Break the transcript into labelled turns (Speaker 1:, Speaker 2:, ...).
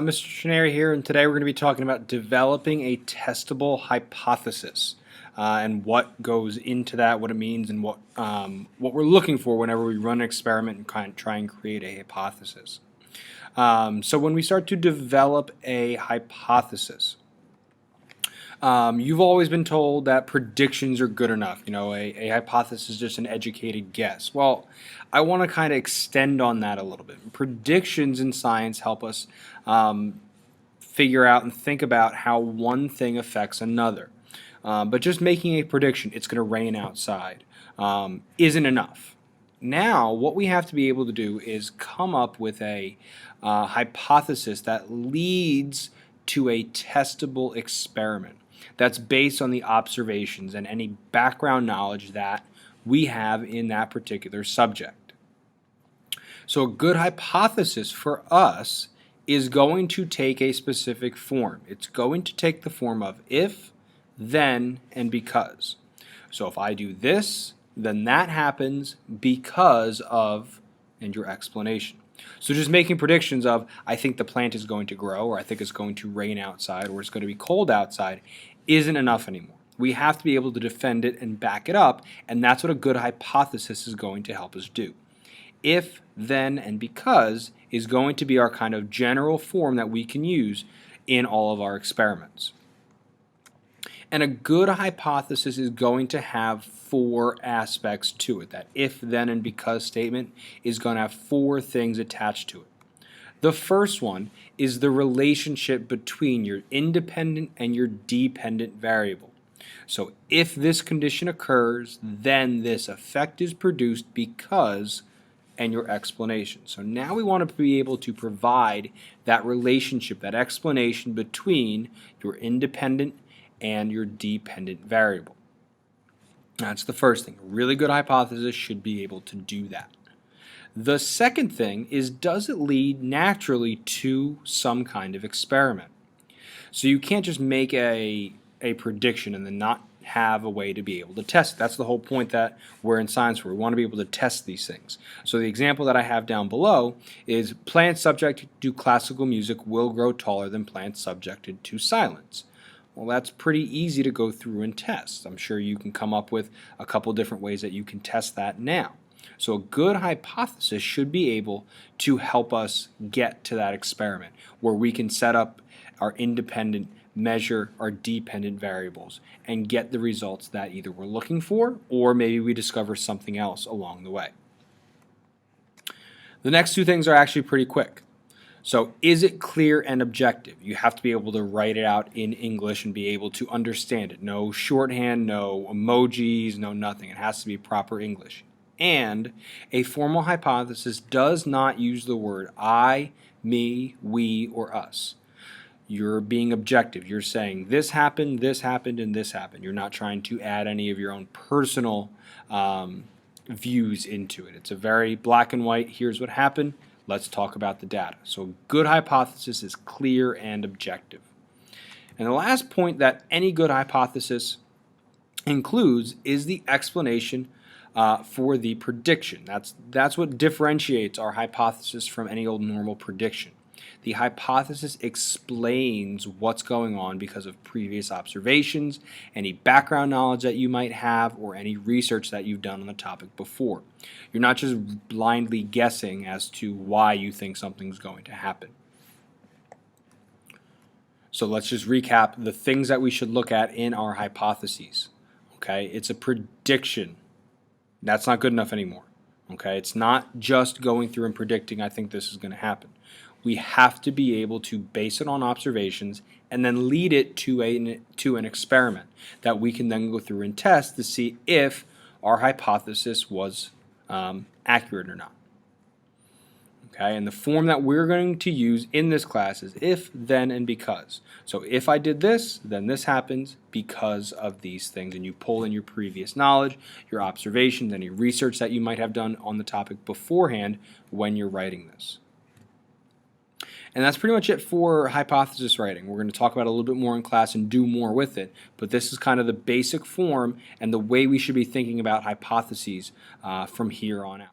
Speaker 1: Mr. Trenary here, and today we're going to be talking about developing a testable hypothesis and what goes into that, what it means, and what we're looking for whenever we run an experiment and try and create a hypothesis. So when we start to develop a hypothesis, you've always been told that predictions are good enough. You know, a hypothesis is just an educated guess. Well, I want to kind of extend on that a little bit. Predictions in science help us figure out and think about how one thing affects another. But just making a prediction, it's going to rain outside, isn't enough. Now, what we have to be able to do is come up with a hypothesis that leads to a testable experiment that's based on the observations and any background knowledge that we have in that particular subject. So a good hypothesis for us is going to take a specific form. It's going to take the form of if, then, and because. So if I do this, then that happens because of, and your explanation. So just making predictions of, I think the plant is going to grow, or I think it's going to rain outside, or it's going to be cold outside, isn't enough anymore. We have to be able to defend it and back it up, and that's what a good hypothesis is going to help us do. If, then, and because is going to be our kind of general form that we can use in all of our experiments. And a good hypothesis is going to have four aspects to it. That if, then, and because statement is going to have four things attached to it. The first one is the relationship between your independent and your dependent variable. So if this condition occurs, then this effect is produced because, and your explanation. So now we want to be able to provide that relationship, that explanation between your independent and your dependent variable. That's the first thing. A really good hypothesis should be able to do that. The second thing is, does it lead naturally to some kind of experiment? So you can't just make a prediction and then not have a way to be able to test it. That's the whole point that we're in science for. We want to be able to test these things. So the example that I have down below is plants subjected to classical music will grow taller than plants subjected to silence. Well, that's pretty easy to go through and test. I'm sure you can come up with a couple different ways that you can test that now. So a good hypothesis should be able to help us get to that experiment where we can set up our independent, measure our dependent variables, and get the results that either we're looking for or maybe we discover something else along the way. The next two things are actually pretty quick. So is it clear and objective? You have to be able to write it out in English and be able to understand it. No shorthand, no emojis, no nothing. It has to be proper English. And a formal hypothesis does not use the word I, me, we, or us. You're being objective. You're saying this happened, and this happened. You're not trying to add any of your own personal views into it. It's a very black and white, here's what happened. Let's talk about the data. So a good hypothesis is clear and objective. And the last point that any good hypothesis includes is the explanation for the prediction. That's what differentiates our hypothesis from any old normal prediction. The hypothesis explains what's going on because of previous observations, any background knowledge that you might have, or any research that you've done on the topic before. You're not just blindly guessing as to why you think something's going to happen. So let's just recap the things that we should look at in our hypotheses. Okay, it's a prediction. That's not good enough anymore. Okay, it's not just going through and predicting, I think this is going to happen. We have to be able to base it on observations and then lead it to an experiment that we can then go through and test to see if our hypothesis was accurate or not. Okay, and the form that we're going to use in this class is if, then, and because. So if I did this, then this happens because of these things. And you pull in your previous knowledge, your observations, any research that you might have done on the topic beforehand when you're writing this. And that's pretty much it for hypothesis writing. We're going to talk about it a little bit more in class and do more with it, but this is kind of the basic form and the way we should be thinking about hypotheses from here on out.